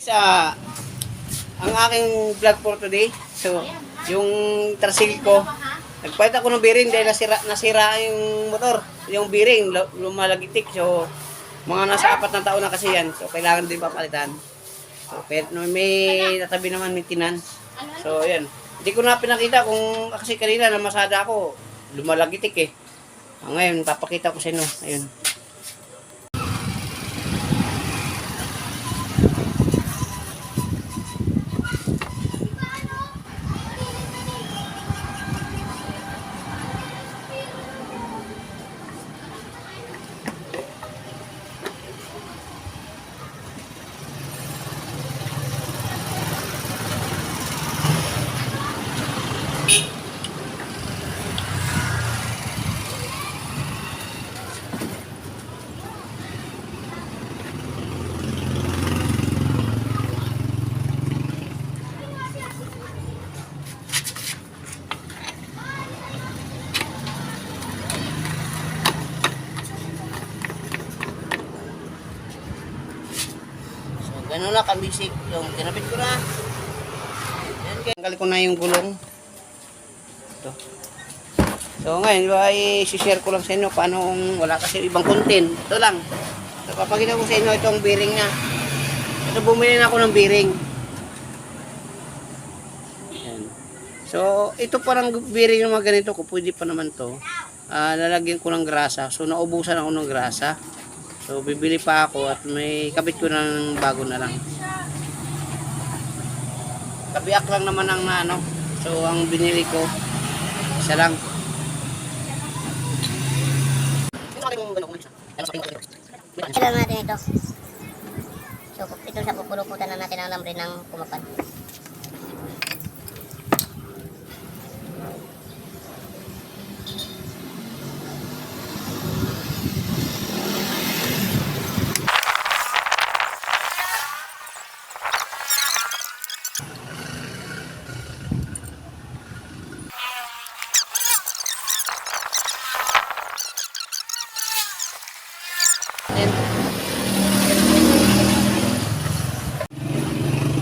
Sa ang aking vlog for today. So, yung trasil ko, nagpalit ako ng bearing dahil nasira yung motor. Yung bearing, lumalagitik. So, mga nasa 4 na taon na kasi yan. So, kailangan din papalitan. So, may natabi naman maintenance. So, yan. Hindi ko na pinakita kung kasi kanina namasada ako, lumalagitik eh. Ngayon, papakita ko sa inyo. Ayun. Ganun na kambisik yung tinapit ko na. Yan, tanggal ko na yung gulong. Ito. So ngayon, i-share ko lang sa inyo paano kung wala kasi ibang content. Ito lang. So papakita ko sa inyo itong bearing na. Ito bumili na ako ng bearing. Yan. So ito parang bearing na mga ganito ko. Pwede pa naman to. Lalagyan ko ng grasa. So naubusan ako ng grasa. So, bibili pa ako at may kabit ko ng bago na lang. Kabiak lang naman ang ano. So, ang binili ko, isa lang. Kailangan natin ito. So, ito sa pupuluputan na natin ang lambre ng kumapan.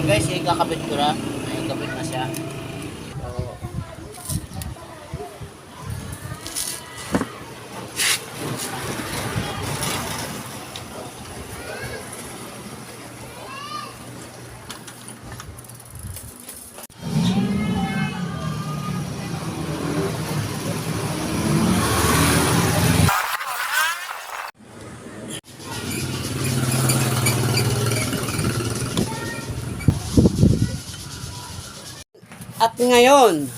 Guys, ikakabit ko na. Ikakabit na siya. So, at ngayon,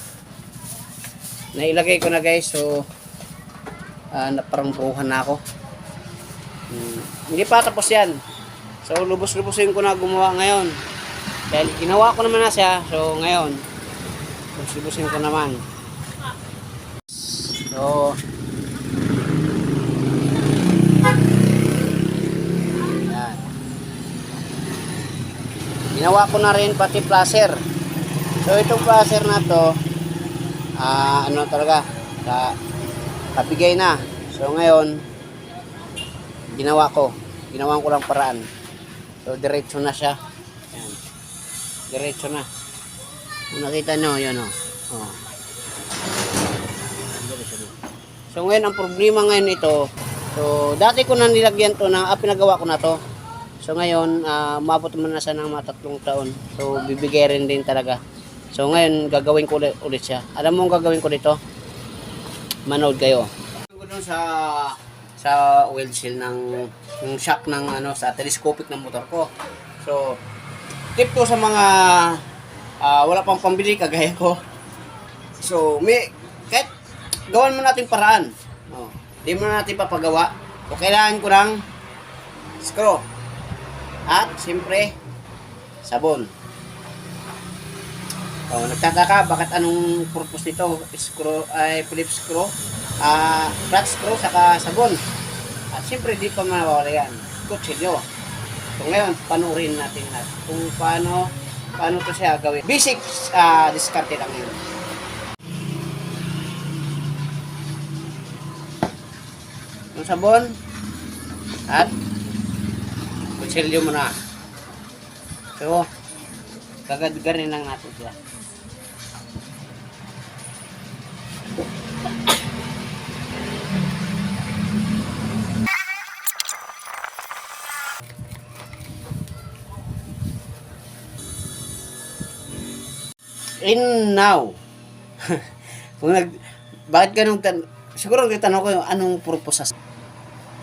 nailagay ko na guys. So, naparangbuhan na ako. Hindi pa tapos yan. So, lubos-lubosin ko na gumawa ngayon. Dahil ginawa ko naman na siya. So, ngayon, lubos-lubosin ko naman. So, yan. Ginawa ko na rin pati placer. So itong placer na to, ano talaga, kapigay na. So ngayon, ginawan ko lang paraan. So diretso na siya. Yan. Diretso na. Kung nakita nyo, yun o. Oh. So ngayon, ang problema ngayon ito, so dati ko na nilagyan to na, pinagawa ko na to. So ngayon, mabot man na siya ng mga 3 taon. So bibigay rin din talaga. So ngayon gagawin ko ulit siya. Alam mo ang gagawin ko dito? Manood kayo. Ko doon sa oil seal ng shock ng ano sa telescopic ng motor ko. So tip ko sa mga wala pang pambili kagaya ko. So kahit gawan mo natin paraan. Di mo natin papagawa. So kailangan ko ng screw. At siyempre sabon. Nagtataka bakit anong purpose nito? Screw ay Phillips screw, flat screw saka sabon. At siyempre di pa mawala yan. Kutsilyo. So ngayon panurin natin kung paano to siya gawin. Basic diskarte lang yun. Yung sabon at kutsilyo mo na. So, gagadgarin lang natin siya. And now, kung bakit ganun siguro tanong ko yung anong purpose sa.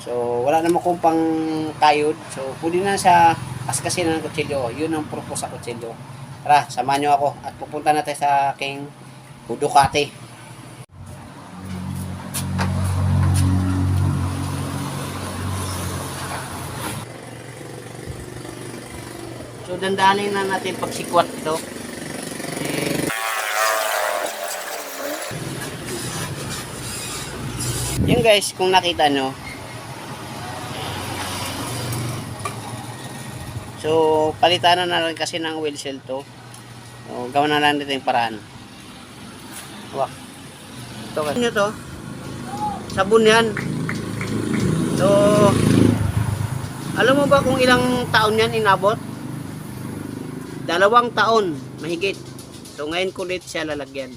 So, wala naman kong pang kayod. So, pwede na sa kaskasin ng kutsilyo. Yun ang purpose sa kutsilyo. Tara, samahan nyo ako at pupunta natin sa aking Ducati. So, dandanin na natin pagsikwat ito. Yun guys, kung nakita nyo. So, palitan na lang kasi ng wheel seal to. So, gawa na lang dito yung paraan. Wak. Ito kasi nyo to. Sabon yan. So, alam mo ba kung ilang taon yan inabot? 2 taon, mahigit. So, ngayon ko ulit siya lalagyan.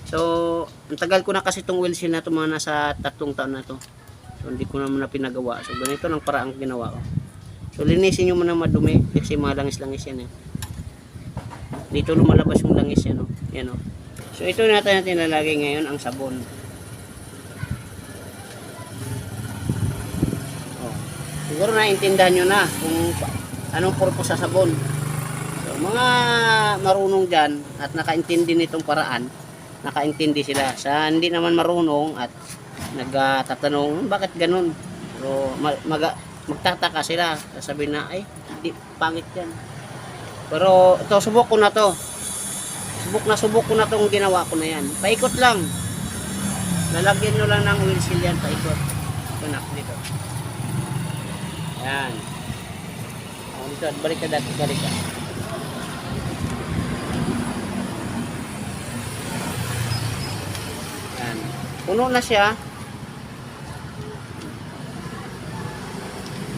So, ang tagal ko na kasi itong wheel seal na ito, mga nasa 3 taon na to. So, hindi ko naman na pinagawa. So, ganito lang parang ginawa ko. So, linisin nyo muna madumi kasi mga langis-langis yan. Dito lumalabas yung langis yan. Yan, oh. So, ito natin lalagay ngayon ang sabon. Oh. Siguro naintindihan nyo na kung anong purpose sa sabon. So, mga marunong dyan at nakaintindi nitong paraan, nakaintindi sila. Sa hindi naman marunong at nagtatanong, bakit ganun? So, magtataka sila. Sasabihin na, ay, hindi, pangit yan. Pero, ito, subok ko na to. Subok ko na itong ginawa ko na yan. Paikot lang. Lalagyan nyo lang ng wheel seal yan, paikot. Ito na, dito. Yan. O, dito, balik ka dati, balik ka. Yan. Puno na siya.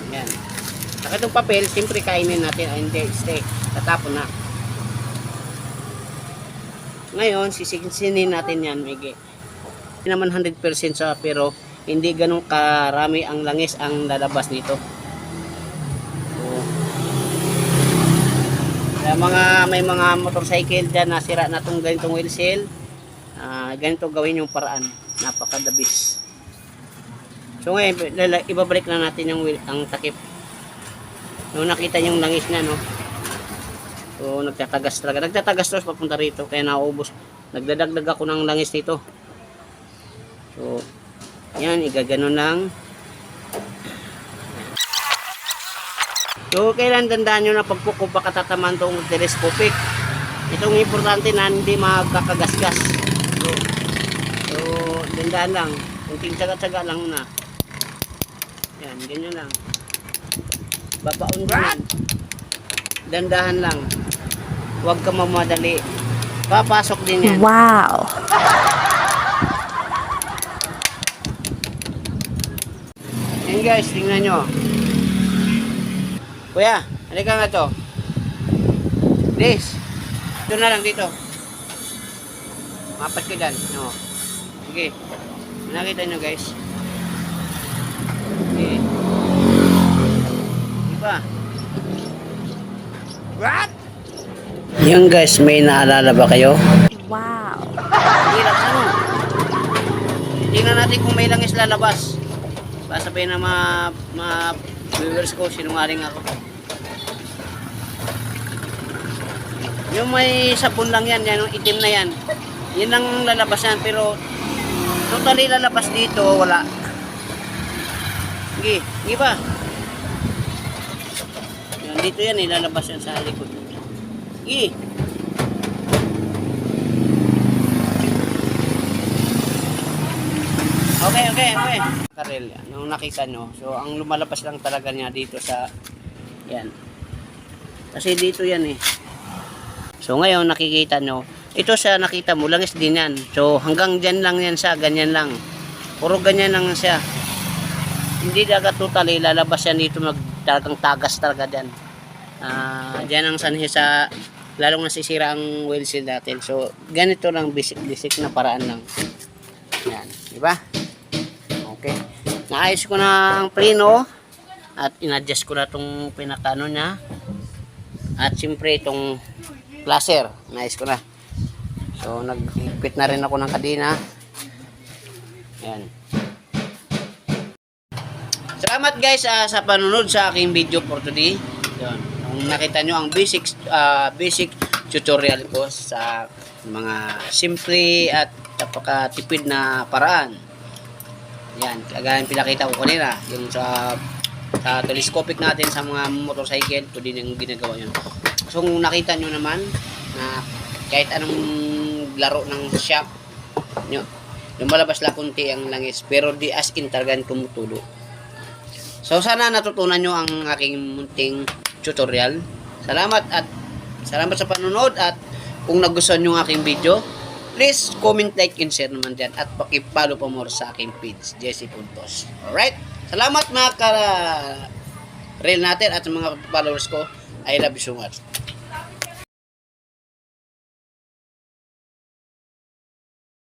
Yan. Saka itong papel, siyempre kainin natin. Ay, hindi, stay. Tatapon na. Ngayon, sisiksinin natin yan, Migi. Hindi naman 100% sa, pero hindi ganun karami ang langis ang lalabas nito. So, may mga motorcycle dyan na sira na itong ganitong wheel seal. Ganito gawin yung paraan. Napakadabis. So ngayon, ibabalik na natin ang takip. Nung nakita yung langis na, no? So nagtatagas talaga. Nagtatagas to papunta rito. Kaya naubos. Nagdadagdag ako ng langis dito. So, yan. Igaganon lang. So, kailan tandaan nyo na pagpuko baka tatamaan itong telescopic. Itong importante na hindi magkakagasgas. So tandaan lang. Kunting tsaga-tsaga lang na. Yan, ganyan lang. Babaon din. Dandahan lang. Huwag ka mamadali. Papasok din yan. Wow! Yan guys, tingnan nyo. Kuya, halika nga to. Please. Ito na lang dito. Mapat ka dyan. No. Sige. Nakita nyo guys. Okay. Diba? What? Yan guys, may naalala ba kayo? Wow! Hirap ano? Tingnan natin kung may langis lalabas. Basta sabihin na viewers ko, sinungaling ako. Yung may sapon lang yan, yung itim na yan. Yan ang lalabas yan, pero totally lalabas dito, wala. Sige, sige ba? Yan, dito yan, lalabas yan sa likod. Sige. Okay. Karel, nung nakita nyo, so ang lumalabas lang talaga niya dito sa, yan. Kasi dito yan eh. So ngayon nakikita nyo, ito sa nakita mo, langis din yan. So hanggang dyan lang yan siya, ganyan lang. Puro ganyan lang siya. Hindi dagat totally, lalabas yan dito, talagang tagas talaga dyan. Diyan ang sanhi sa lalong nasisira ang wheel seal natin. So, ganito lang basic na paraan lang. Yan, di ba? Okay. Naayos ko na ang preno at in-adjust ko na itong pinakano niya. At siyempre itong placer, naayos ko na. So, nag-fit na rin ako ng kadena. Yan. Salamat guys sa panunod sa aking video for today. Yan. Kung nakita nyo ang basic tutorial ko sa mga simple at napakatipid na paraan. Yan, kagaya pinakita ko kanina, yung sa telescopic natin sa mga motorcycle, ito din yung ginagawa yun. So kung nakita nyo naman na kahit anong laro ng shop nyo, lumalabas lang kunti ang langis, pero di as in talagang tumutulo. So sana natutunan nyo ang aking munting tutorial. Salamat sa panunod, at kung nagustuhan nyo ang aking video, please comment, like, and share naman dyan, at pakipollow pa more sa aking page, Jesse Puntos. Alright? Salamat mga ka-real natin at mga followers ko. I love you so much.